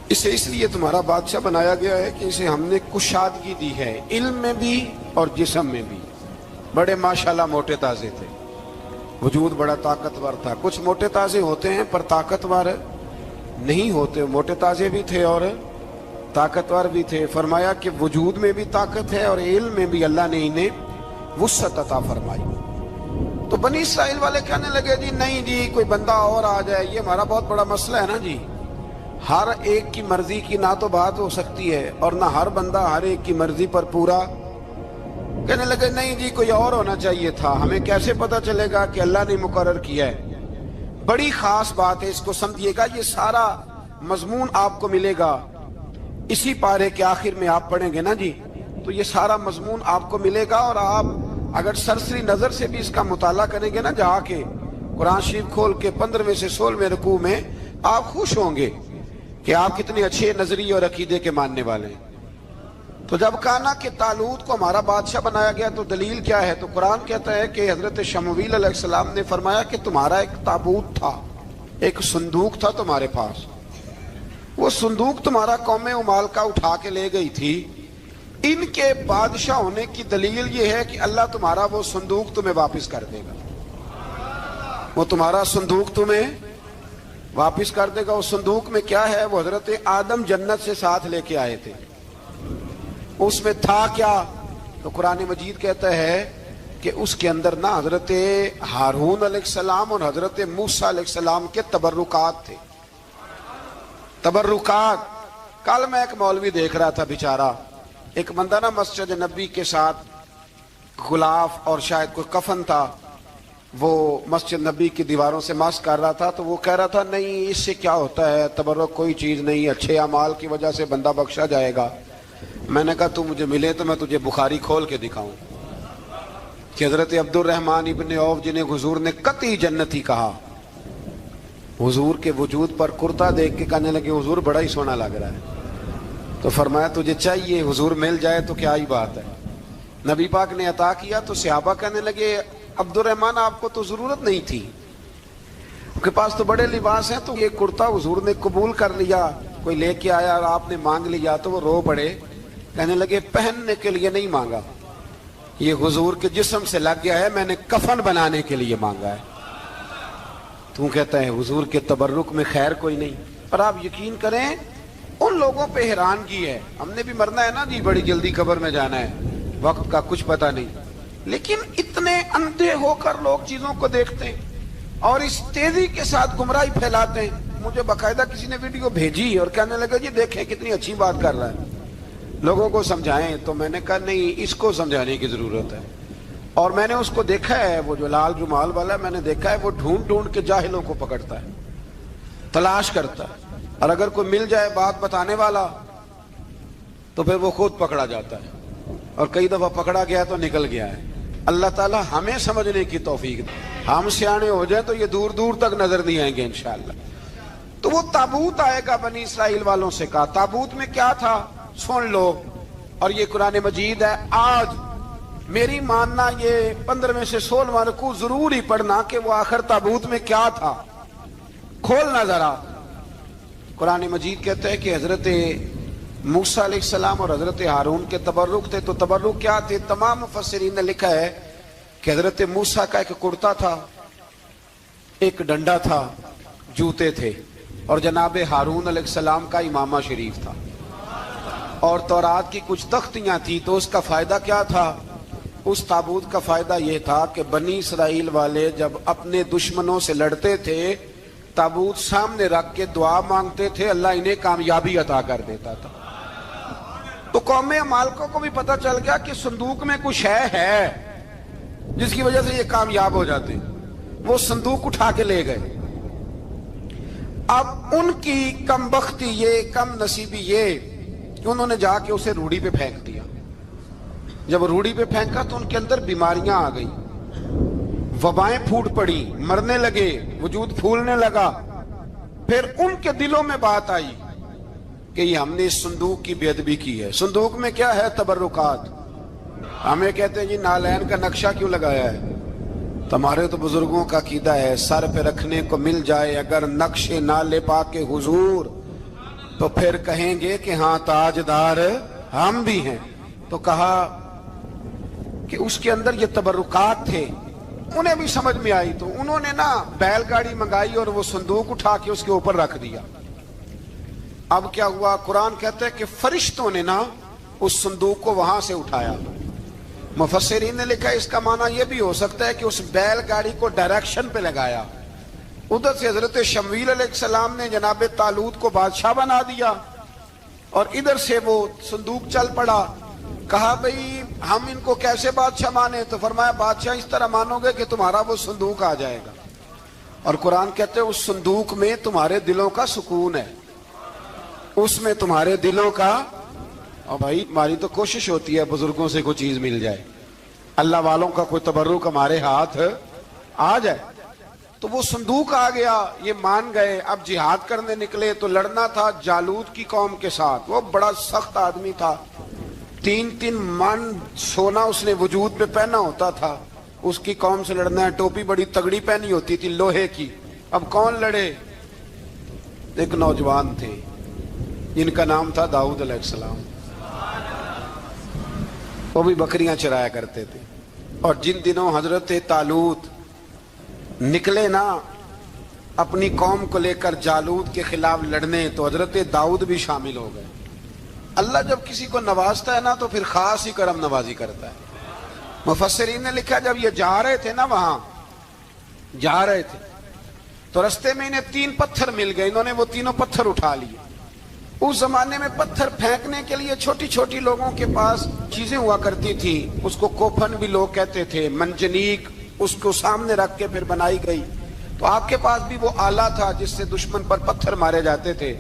[SPEAKER 2] اسے اس لیے تمہارا بادشاہ بنایا گیا ہے کہ اسے ہم نے کشادگی دی ہے، علم میں بھی اور جسم میں بھی۔ بڑے ماشاءاللہ موٹے تازے تھے، وجود بڑا طاقتور تھا۔ کچھ موٹے تازے ہوتے ہیں پر طاقتور نہیں ہوتے، موٹے تازے بھی تھے اور طاقتور بھی تھے۔ فرمایا کہ وجود میں بھی طاقت ہے اور علم میں بھی اللہ نے انہیں وسعت عطا فرمائی۔ تو بنی اسرائیل والے کہنے لگے جی نہیں جی کوئی بندہ اور آ جائے، یہ ہمارا بہت بڑا مسئلہ ہے نا جی، ہر ایک کی مرضی کی نہ تو بات ہو سکتی ہے اور نہ ہر بندہ ہر ایک کی مرضی پر پورا۔ کہنے لگے نہیں جی کوئی اور ہونا چاہیے تھا، ہمیں کیسے پتا چلے گا کہ اللہ نے مقرر کیا ہے۔ بڑی خاص بات ہے، اس کو سمجھیے گا، یہ سارا مضمون آپ کو ملے گا اسی پارے کے آخر میں، آپ پڑھیں گے نا جی تو یہ سارا مضمون آپ کو ملے گا، اور آپ اگر سرسری نظر سے بھی اس کا مطالعہ کریں گے نا، جا کے قرآن شریف کھول کے 15ویں سے 16ویں رکوع میں، آپ خوش ہوں گے کہ آپ کتنے اچھے نظریے اور عقیدے کے ماننے والے ہیں۔ تو جب کہا نا کہ طالوت کو ہمارا بادشاہ بنایا گیا تو دلیل کیا ہے، تو قرآن کہتا ہے کہ حضرت شمویل علیہ السلام نے فرمایا کہ تمہارا ایک تابوت تھا، ایک صندوق تھا تمہارے پاس، وہ صندوق تمہارا قوم عمالقہ اٹھا کے لے گئی تھی، ان کے بادشاہ ہونے کی دلیل یہ ہے کہ اللہ تمہارا وہ صندوق تمہیں واپس کر دے گا، وہ تمہارا صندوق تمہیں واپس کر دے گا۔ اس صندوق میں کیا ہے، وہ حضرت آدم جنت سے ساتھ لے کے آئے تھے، اس میں تھا کیا، تو قرآن مجید کہتا ہے کہ اس کے اندر نا حضرت ہارون علیہ السلام اور حضرت موسیٰ علیہ السلام کے تبرکات تھے۔ تبرکات، کل میں ایک مولوی دیکھ رہا تھا بیچارہ، ایک بندہ نا مسجد نبی کے ساتھ غلاف اور شاید کوئی کفن تھا، وہ مسجد نبی کی دیواروں سے مس کر رہا تھا، تو وہ کہہ رہا تھا نہیں اس سے کیا ہوتا ہے، تبرک کوئی چیز نہیں، اچھے اعمال کی وجہ سے بندہ بخشا جائے گا۔ میں نے کہا تو مجھے ملے تو میں تجھے بخاری کھول کے دکھاؤں کہ حضرت عبد الرحمن ابن عوف جنہیں حضور نے قطعی جنتی کہا، حضور کے وجود پر کرتا دیکھ کے کہنے لگے حضور بڑا ہی سونا لگ رہا ہے، تو فرمایا تجھے چاہیے حضور مل جائے تو کیا ہی بات ہے۔ نبی پاک نے عطا کیا تو صحابہ کہنے لگے عبد الرحمن آپ کو تو ضرورت نہیں تھی، ان کے پاس تو بڑے لباس ہیں، تو یہ کرتا حضور نے قبول کر لیا، کوئی لے کے آیا اور آپ نے مانگ لیا، تو وہ رو پڑے، کہنے لگے پہننے کے لیے نہیں مانگا، یہ حضور کے جسم سے لگ گیا ہے، میں نے کفن بنانے کے لیے مانگا ہے۔ تو کہتا ہے حضور کے تبرک میں خیر کوئی نہیں۔ پر آپ یقین کریں ان لوگوں پہ حیرانگی ہے، ہم نے بھی مرنا ہے نا جی، بڑی جلدی قبر میں جانا ہے، وقت کا کچھ پتہ نہیں، لیکن اتنے اندھے ہو کر لوگ چیزوں کو دیکھتے ہیں اور اس تیزی کے ساتھ گمراہی پھیلاتے ہیں۔ مجھے باقاعدہ کسی نے ویڈیو بھیجی اور کہنے لگا جی دیکھیں کتنی اچھی بات کر رہا ہے، لوگوں کو سمجھائیں، تو میں نے کہا نہیں اس کو سمجھانے کی ضرورت ہے، اور میں نے اس کو دیکھا ہے، وہ جو لال رومال والا ہے میں نے دیکھا ہے، وہ ڈھونڈ ڈھونڈ کے جاہلوں کو پکڑتا ہے، تلاش کرتا ہے، اور اگر کوئی مل جائے بات بتانے والا تو پھر وہ خود پکڑا جاتا ہے، اور کئی دفعہ پکڑا گیا تو نکل گیا ہے۔ اللہ تعالیٰ ہمیں سمجھنے کی توفیق دے، ہم سیانے ہو جائیں تو یہ دور دور تک نظر نہیں آئیں گے انشاءاللہ۔ تو وہ تابوت آئے گا، بنی اسرائیل والوں سے کہا تابوت میں کیا تھا سن لو، اور یہ قرآن مجید ہے۔ آج میری ماننا یہ 15 سے 16 رکوع ضرور ہی پڑھنا کہ وہ آخر تابوت میں کیا تھا، کھولنا ذرا۔ قرآن مجید کہتا ہے کہ حضرت موسیٰ علیہ السلام اور حضرت ہارون کے تبرک تھے، تو تبرک کیا تھے؟ تمام مفسرین نے لکھا ہے کہ حضرت موسیٰ کا ایک کرتا تھا، ایک ڈنڈا تھا، جوتے تھے، اور جناب ہارون علیہ السلام کا امامہ شریف تھا، اور تورات کی کچھ تختیاں تھی۔ تو اس کا فائدہ کیا تھا؟ اس تابوت کا فائدہ یہ تھا کہ بنی اسرائیل والے جب اپنے دشمنوں سے لڑتے تھے، تابوت سامنے رکھ کے دعا مانگتے تھے، اللہ انہیں کامیابی عطا کر دیتا تھا۔ تو قوم عمالقہ کو بھی پتہ چل گیا کہ صندوق میں کچھ ہے جس کی وجہ سے یہ کامیاب ہو جاتے، وہ صندوق اٹھا کے لے گئے۔ اب ان کی کم بختی یہ، کم نصیبی یہ کہ انہوں نے جا کے اسے روڑی پہ پھینک دیا۔ جب روڑی پہ پھینکا تو ان کے اندر بیماریاں آ گئی، وبائیں پھوٹ پڑی، مرنے لگے، وجود پھولنے لگا۔ پھر ان کے دلوں میں بات آئی کہ یہ ہم نے اس صندوق کی بے ادبی کی ہے۔ صندوق میں کیا ہے؟ تبرکات۔ ہمیں کہتے ہیں جی نالین کا نقشہ کیوں لگایا ہے؟ تمہارے تو بزرگوں کا عقیدہ ہے سر پہ رکھنے کو مل جائے اگر نقش نالے پاک حضور تو پھر کہیں گے کہ ہاں تاجدار ہم بھی ہیں۔ تو کہا کہ اس کے اندر یہ تبرکات تھے، انہیں بھی سمجھ میں آئی، تو انہوں نے نا بیل گاڑی منگائی اور وہ صندوق اٹھا کے اس کے اوپر رکھ دیا۔ اب کیا ہوا؟ قرآن کہتا ہے کہ فرشتوں نے نا اس صندوق کو وہاں سے اٹھایا۔ مفسرین نے لکھا اس کا معنی یہ بھی ہو سکتا ہے کہ اس بیل گاڑی کو ڈائریکشن پہ لگایا، ادھر سے حضرت شمویل علیہ السلام نے جناب طالوت کو بادشاہ بنا دیا، اور ادھر سے وہ صندوق چل پڑا۔ کہا بھئی ہم ان کو کیسے بادشاہ مانے؟ تو فرمایا بادشاہ اس طرح مانو گے کہ تمہارا وہ صندوق آ جائے گا، اور قرآن کہتے ہیں اس صندوق میں تمہارے دلوں کا سکون ہے، اس میں تمہارے دلوں کا۔ اور بھائی ہماری تو کوشش ہوتی ہے بزرگوں سے کوئی چیز مل جائے، اللہ والوں کا کوئی تبرک ہمارے ہاتھ آ جائے۔ تو وہ صندوق آ گیا، یہ مان گئے۔ اب جہاد کرنے نکلے تو لڑنا تھا جالوت کی قوم کے ساتھ، وہ بڑا سخت آدمی تھا، 3 من سونا اس نے وجود پہ پہنا ہوتا تھا۔ اس کی قوم سے لڑنا ہے، ٹوپی بڑی تگڑی پہنی ہوتی تھی لوہے کی۔ اب کون لڑے؟ ایک نوجوان تھے جن کا نام تھا داؤد علیہ السلام، وہ بھی بکریاں چرایا کرتے تھے۔ اور جن دنوں حضرت طالوت نکلے نا اپنی قوم کو لے کر جالوت کے خلاف لڑنے، تو حضرت داؤد بھی شامل ہو گئے۔ اللہ جب کسی کو نوازتا ہے نا تو پھر خاص ہی کرم نوازی کرتا ہے۔ مفسرین نے لکھا جب یہ جا رہے تھے نا، وہاں جا رہے تھے تو رستے میں انہیں 3 پتھر مل گئے، انہوں نے وہ تینوں پتھر اٹھا لیے۔ اس زمانے میں پتھر پھینکنے کے لیے چھوٹی چھوٹی لوگوں کے پاس چیزیں ہوا کرتی تھی، اس کو کوپھن بھی لوگ کہتے تھے، منجنیق، اس کو سامنے رکھ کے پھر بنائی گئی۔ تو آپ کے پاس بھی وہ آلہ تھا جس سے دشمن پر پتھر مارے جاتے تھے،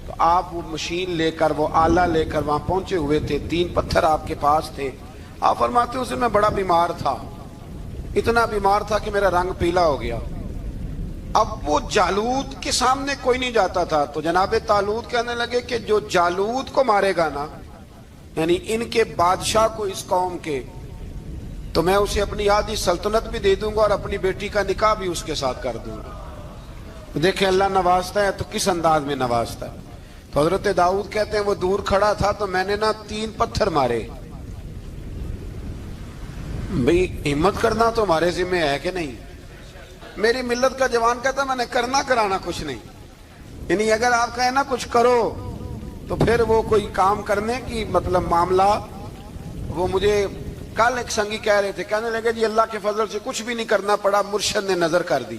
[SPEAKER 2] تو آپ وہ مشین لے کر، وہ آلہ لے کر وہاں پہنچے ہوئے تھے، 3 پتھر آپ کے پاس تھے۔ آپ فرماتے ہیں اس دن میں بڑا بیمار تھا، اتنا بیمار تھا کہ میرا رنگ پیلا ہو گیا۔ اب وہ جالوت کے سامنے کوئی نہیں جاتا تھا، تو جناب طالوت کہنے لگے کہ جو جالوت کو مارے گا نا، یعنی ان کے بادشاہ کو اس قوم کے، تو میں اسے اپنی آدھی سلطنت بھی دے دوں گا اور اپنی بیٹی کا نکاح بھی اس کے ساتھ کر دوں گا۔ دیکھیں اللہ نوازتا ہے تو کس انداز میں نوازتا ہے۔ تو حضرت داؤد کہتے ہیں وہ دور کھڑا تھا تو میں نے نا 3 پتھر مارے۔ بھئی ہمت کرنا تو ہمارے ذمہ ہے کہ نہیں؟ میری ملت کا جوان کہتا میں نے کرنا کرانا کچھ نہیں، یعنی اگر آپ کہیں نا کچھ کرو تو پھر وہ کوئی کام کرنے کی مطلب معاملہ۔ وہ مجھے کل ایک سنگی کہہ رہے تھے، کہنے لگے جی اللہ کے فضل سے کچھ بھی نہیں کرنا پڑا، مرشد نے نظر کر دی۔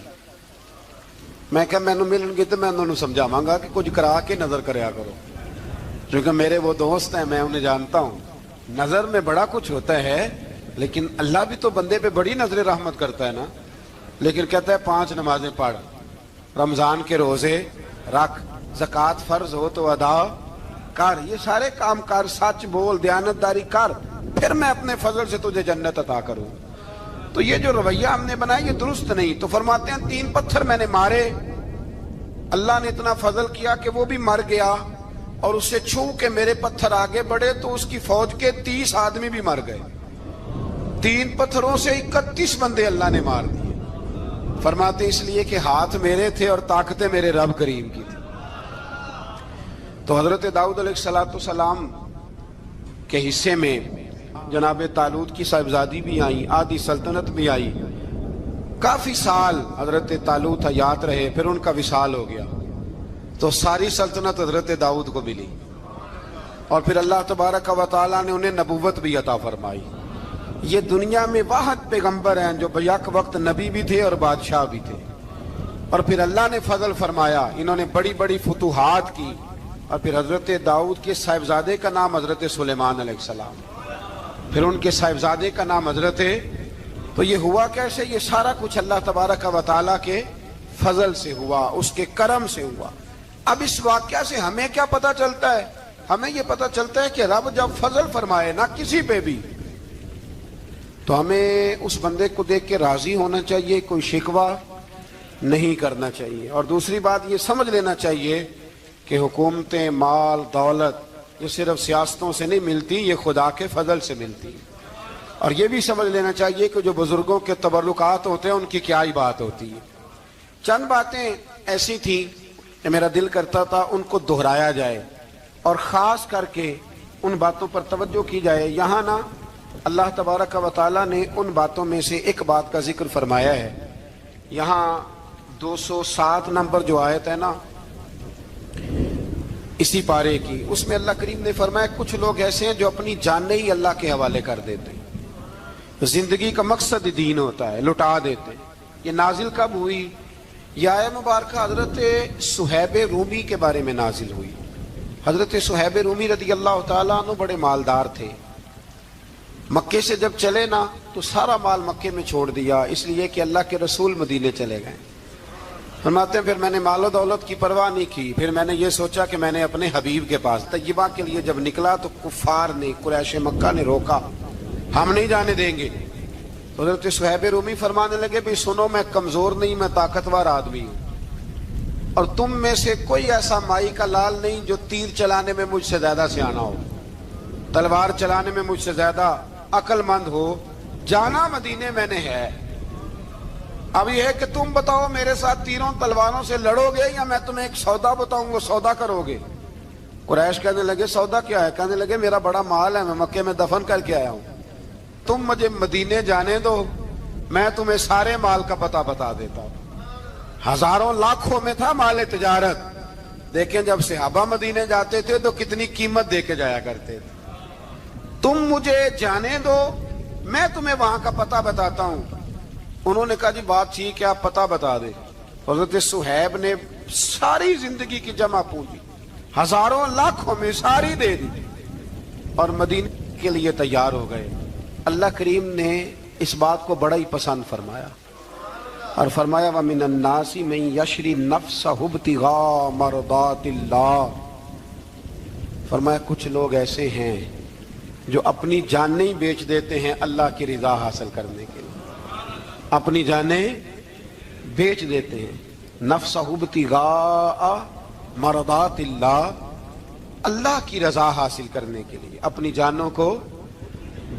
[SPEAKER 2] میں کہا میں ملن گی تو میں انہوں نے سمجھاواں گا کہ کچھ کرا کے نظر کریا کرو، کیونکہ میرے وہ دوست ہیں، میں انہیں جانتا ہوں۔ نظر میں بڑا کچھ ہوتا ہے، لیکن اللہ بھی تو بندے پہ بڑی نظر رحمت کرتا ہے نا۔ لیکن کہتا ہے 5 نمازیں پڑھ، رمضان کے روزے رکھ، زکوٰۃ فرض ہو تو ادا کر, یہ سارے کام کر, سچ بول, دیانتداری کر, پھر میں اپنے فضل سے تجھے جنت عطا کروں. تو یہ جو رویہ ہم نے بنایا یہ درست نہیں. تو فرماتے ہیں 3 پتھر میں نے مارے, اللہ نے اتنا فضل کیا کہ وہ بھی مر گیا, اور اس سے چھو کے میرے پتھر آگے بڑھے تو اس کی فوج کے 30 آدمی بھی مر گئے. 3 پتھروں سے 31 بندے اللہ نے مار دیے. فرماتے اس لیے کہ ہاتھ میرے تھے اور طاقتیں میرے رب کریم کی تھی. تو حضرت داؤد علیہ السلام کے حصے میں جناب طالوت کی صاحبزادی بھی آئی, آدھی سلطنت بھی آئی. کافی سال حضرت طالوت حیات رہے, پھر ان کا وصال ہو گیا. تو ساری سلطنت حضرت داؤد کو ملی, اور پھر اللہ تبارک و تعالیٰ نے انہیں نبوت بھی عطا فرمائی. یہ دنیا میں واحد پیغمبر ہیں جو بیک وقت نبی بھی تھے اور بادشاہ بھی تھے. اور پھر اللہ نے فضل فرمایا, انہوں نے بڑی بڑی فتوحات کی. اور پھر حضرت داؤد کے صاحبزادے کا نام حضرت سلیمان علیہ السلام, پھر ان کے صاحبزادے کا نام حضرت. تو یہ ہوا کیسے؟ یہ سارا کچھ اللہ تبارک و تعالیٰ کے فضل سے ہوا, اس کے کرم سے ہوا. اب اس واقعہ سے ہمیں کیا پتہ چلتا ہے؟ ہمیں یہ پتہ چلتا ہے کہ رب جب فضل فرمائے نہ کسی پہ بھی, تو ہمیں اس بندے کو دیکھ کے راضی ہونا چاہیے, کوئی شکوہ نہیں کرنا چاہیے. اور دوسری بات یہ سمجھ لینا چاہیے کہ حکومتیں, مال, دولت یہ صرف سیاستوں سے نہیں ملتی, یہ خدا کے فضل سے ملتی. اور یہ بھی سمجھ لینا چاہیے کہ جو بزرگوں کے تبرکات ہوتے ہیں ان کی کیا ہی بات ہوتی ہے. چند باتیں ایسی تھیں کہ میرا دل کرتا تھا ان کو دہرایا جائے, اور خاص کر کے ان باتوں پر توجہ کی جائے. یہاں نا اللہ تبارک و تعالیٰ نے ان باتوں میں سے ایک بات کا ذکر فرمایا ہے. یہاں 207 نمبر جو آیت ہے نا اسی پارے کی, اس میں اللہ کریم نے فرمایا کچھ لوگ ایسے ہیں جو اپنی جانیں ہی اللہ کے حوالے کر دیتے ہیں. زندگی کا مقصد دین ہوتا ہے, لٹا دیتے ہیں. یہ نازل کب ہوئی؟ یہ آیت مبارکہ حضرت صہیب رومی کے بارے میں نازل ہوئی. حضرت صہیب رومی رضی اللہ تعالیٰ عنہ بڑے مالدار تھے. مکے سے جب چلے نا تو سارا مال مکے میں چھوڑ دیا, اس لیے کہ اللہ کے رسول مدینے چلے گئے. فرماتے ہیں پھر میں نے مال و دولت کی پرواہ نہیں کی, پھر میں نے یہ سوچا کہ میں نے اپنے حبیب کے پاس طیبہ کے لیے جب نکلا تو کفار نے, قریش مکہ نے روکا, ہم نہیں جانے دیں گے. تو حضرت صہیب رومی فرمانے لگے بھی سنو, میں کمزور نہیں, میں طاقتور آدمی ہوں, اور تم میں سے کوئی ایسا مائی کا لال نہیں جو تیر چلانے میں مجھ سے زیادہ سیانا ہو, تلوار چلانے میں مجھ سے زیادہ عقل مند ہو. جانا مدینے میں نے ہے. اب یہ ہے کہ تم بتاؤ میرے ساتھ تیروں تلواروں سے لڑو گے یا میں تمہیں ایک سودا بتاؤں وہ سودا کرو گے؟ قریش کہنے لگے سودا کیا ہے؟ کہنے لگے میرا بڑا مال ہے, میں مکے میں دفن کر کے آیا ہوں, تم مجھے مدینے جانے دو, میں تمہیں سارے مال کا پتہ بتا دیتا ہوں. ہزاروں لاکھوں میں تھا مال تجارت. دیکھیں جب صحابہ مدینے جاتے تھے تو کتنی قیمت دے کے جایا کرتے تھے. تم مجھے جانے دو, میں تمہیں وہاں کا پتہ بتاتا ہوں. انہوں نے کہا جی بات ٹھیک ہے, آپ پتہ بتا دیں. حضرت صہیب نے ساری زندگی کی جمع پونجی ہزاروں لاکھوں میں ساری دے دی اور مدینے کے لیے تیار ہو گئے. اللہ کریم نے اس بات کو بڑا ہی پسند فرمایا اور فرمایا وَمِنَ النَّاسِ مَن يَشْرِي نَفْسَهُ ابْتِغَاءَ مَرْضَاتِ اللَّهِ. فرمایا کچھ لوگ ایسے ہیں جو اپنی جانیں ہی بیچ دیتے ہیں اللہ کی رضا حاصل کرنے کے لیے, اپنی جانیں بیچ دیتے ہیں. نَفْسَهُ ابْتِغَاءَ مَرْضَاتِ اللَّهِ, اللہ کی رضا حاصل کرنے کے لیے اپنی جانوں کو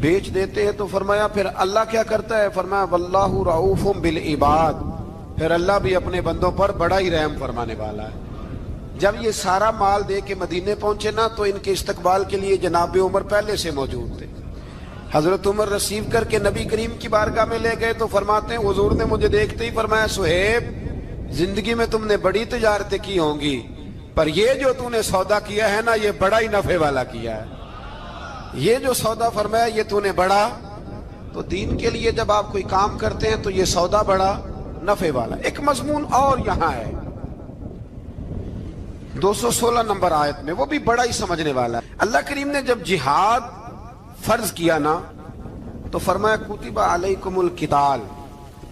[SPEAKER 2] بیچ دیتے ہیں. تو فرمایا پھر اللہ کیا کرتا ہے؟ فرمایا واللہ رؤوف بالعباد, پھر اللہ بھی اپنے بندوں پر بڑا ہی رحم فرمانے والا ہے. جب یہ سارا مال دے کے مدینے پہنچے نا تو ان کے استقبال کے لیے جناب عمر پہلے سے موجود تھے. حضرت عمر ریسیو کر کے نبی کریم کی بارگاہ میں لے گئے تو فرماتے ہیں حضور نے مجھے دیکھتے ہی فرمایا صہیب زندگی میں تم نے بڑی تجارتیں کی ہوں گی, پر یہ جو تم نے سودا کیا ہے نا یہ بڑا ہی نفع والا کیا ہے. یہ جو سودا فرمایا یہ تو نے بڑا. تو دین کے لیے جب آپ کوئی کام کرتے ہیں تو یہ سودا بڑا نفع والا. ایک مضمون اور یہاں ہے 216 نمبر آیت میں, وہ بھی بڑا ہی سمجھنے والا ہے. اللہ کریم نے جب جہاد فرض کیا نا تو فرمایا کتب علیکم القتال,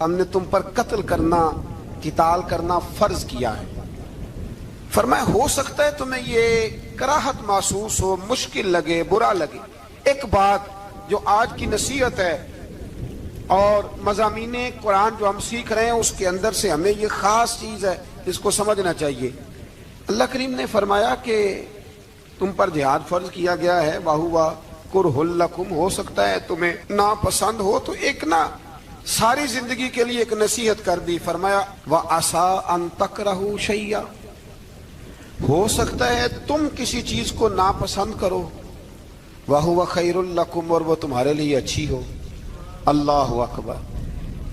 [SPEAKER 2] ہم نے تم پر قتل کرنا, قتال کرنا فرض کیا ہے. فرمایا ہو سکتا ہے تمہیں یہ کراہت محسوس ہو، مشکل لگے، برا لگے، ایک بات جو آج کی نصیحت ہے اور مضامین قرآن جو ہم سیکھ رہے ہیں اس کے اندر سے ہمیں یہ خاص چیز ہے، اس کو سمجھنا چاہیے۔ اللہ کریم نے فرمایا کہ تم پر جہاد فرض کیا گیا ہے، وَهُوَ كُرْهٌ لَكُمْ، ہو سکتا ہے تمہیں ناپسند ہو، تو ایک نہ ساری زندگی کے لیے ایک نصیحت کر دی۔ فرمایا وَعَسَىٰ أَن تَكْرَهُوا شَيْئًا، ہو سکتا ہے تم کسی چیز کو ناپسند کرو، وَهُوَ خَيْرٌ لَكُمْ، اور وہ تمہارے لیے اچھی ہو۔ اللہ اکبر،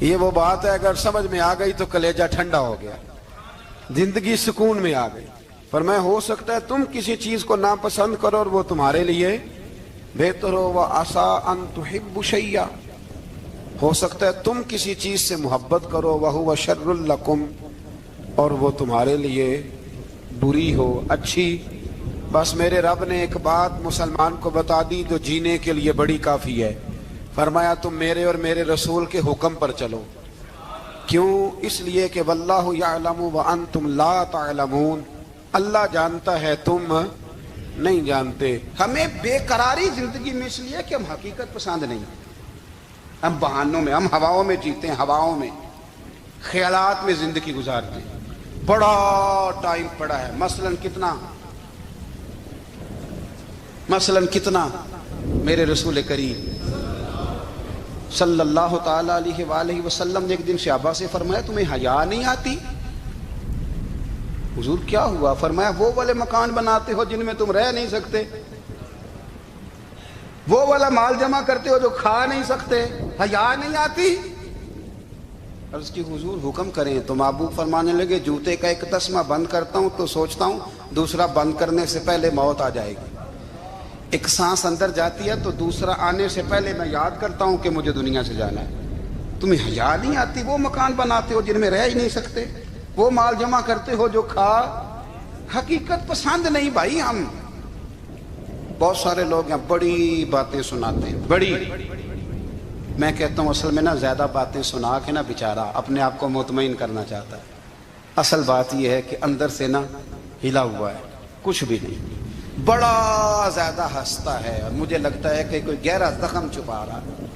[SPEAKER 2] یہ وہ بات ہے اگر سمجھ میں آ گئی تو کلیجہ ٹھنڈا ہو گیا، زندگی سکون میں آ گئی۔ فرمایا ہو سکتا ہے تم کسی چیز کو ناپسند کرو اور وہ تمہارے لیے بہتر ہو۔ وَعَسَىٰ أَن تُحِبُّوا شَيْئًا، ہو سکتا ہے تم کسی چیز سے محبت کرو، وَهُوَ شَرٌّ لَكُمْ، اور وہ تمہارے لیے بری ہو، اچھی۔ بس میرے رب نے ایک بات مسلمان کو بتا دی جو جینے کے لیے بڑی کافی ہے۔ فرمایا تم میرے اور میرے رسول کے حکم پر چلو۔ کیوں؟ اس لیے کہ واللہ یعلم وانتم لا تعلمون، اللہ جانتا ہے تم نہیں جانتے۔ ہمیں بے قراری زندگی میں اس لیے کہ ہم حقیقت پسند نہیں، ہم بہانوں میں، ہم ہواؤں میں جیتے ہیں، ہواؤں میں، خیالات میں زندگی گزارتے ہیں۔ بڑا ٹائم پڑا ہے، مثلاً کتنا میرے رسول کریم صلی اللہ تعالی علیہ وآلہ وسلم نے ایک دن صحابہ سے فرمایا تمہیں حیا نہیں آتی؟ حضور کیا ہوا؟ فرمایا وہ والے مکان بناتے ہو جن میں تم رہ نہیں سکتے، وہ والا مال جمع کرتے ہو جو کھا نہیں سکتے، حیا نہیں آتی؟ عرض کی حضور حکم کریں تو محبوب فرمانے لگے جوتے کا ایک تسمہ بند کرتا ہوں تو سوچتا ہوں دوسرا بند کرنے سے پہلے موت آ جائے گی، ایک سانس اندر جاتی ہے تو دوسرا آنے سے پہلے میں یاد کرتا ہوں کہ مجھے دنیا سے جانا ہے۔ تمہیں حیا نہیں آتی؟ وہ مکان بناتے ہو جن میں رہ ہی نہیں سکتے، وہ مال جمع کرتے ہو جو کھا، حقیقت پسند نہیں بھائی۔ ہم بہت سارے لوگ یہاں بڑی باتیں سناتے ہیں، بڑی، میں کہتا ہوں اصل میں نا زیادہ باتیں سنا کے نا بیچارہ اپنے آپ کو مطمئن کرنا چاہتا ہے، اصل بات یہ ہے کہ اندر سے نا ہلا ہوا ہے، کچھ بھی نہیں، بڑا زیادہ ہنستا ہے اور مجھے لگتا ہے کہ کوئی گہرا زخم چھپا رہا ہے۔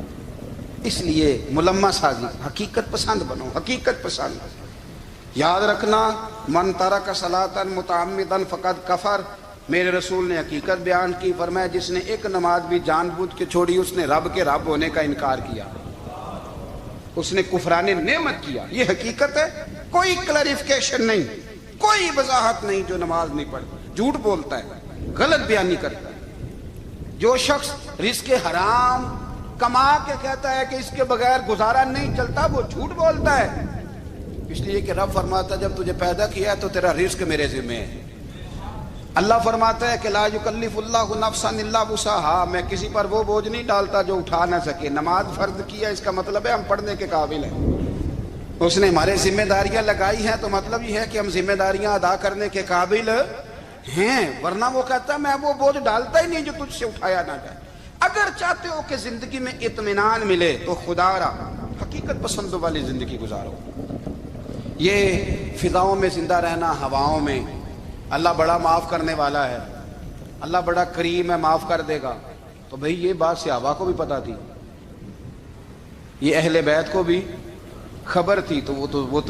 [SPEAKER 2] اس لیے ملمہ سازی، حقیقت پسند بنو، حقیقت پسند۔ یاد رکھنا من ترک صلاۃ متعمدا فقد کفر، میرے رسول نے حقیقت بیان کی، فرمایا جس نے ایک نماز بھی جان بوجھ کے چھوڑی اس نے رب کے رب ہونے کا انکار کیا، اس نے کفران نعمت کیا۔ یہ حقیقت ہے، کوئی کلیریفیکیشن نہیں، کوئی وضاحت نہیں۔ جو نماز نہیں پڑھتا جھوٹ بولتا ہے، غلط بیانی کرتا ہے۔ جو شخص رزق حرام کما کے کہتا ہے کہ اس کے بغیر گزارا نہیں چلتا، وہ جھوٹ بولتا ہے۔ اس لیے کہ رب فرماتا ہے جب تجھے پیدا کیا ہے تو تیرا رزق میرے ذمہ ہے۔ اللہ فرماتا ہے کہ لا یکلف اللہ نفسا الا وسعها، میں کسی پر وہ بوجھ نہیں ڈالتا جو اٹھا نہ سکے۔ نماز فرض کیا اس کا مطلب ہے ہم پڑھنے کے قابل ہیں، اس نے ہمارے ذمہ داریاں لگائی ہیں تو مطلب یہ ہے کہ ہم ذمہ داریاں ادا کرنے کے قابل ہیں، ورنہ وہ کہتا ہے میں وہ بوجھ ڈالتا ہی نہیں جو تجھ سے اٹھایا نہ جائے۔ اگر چاہتے ہو کہ زندگی میں اطمینان ملے تو خدا را حقیقت پسندوں والی زندگی گزارو۔ یہ فضاؤں میں زندہ رہنا، ہواؤں میں، اللہ بڑا معاف کرنے والا ہے، اللہ بڑا کریم ہے، معاف کر دے گا، تو بھئی یہ بات صحابہ کو بھی پتا تھی، یہ اہل بیت کو بھی خبر تھی، تو وہ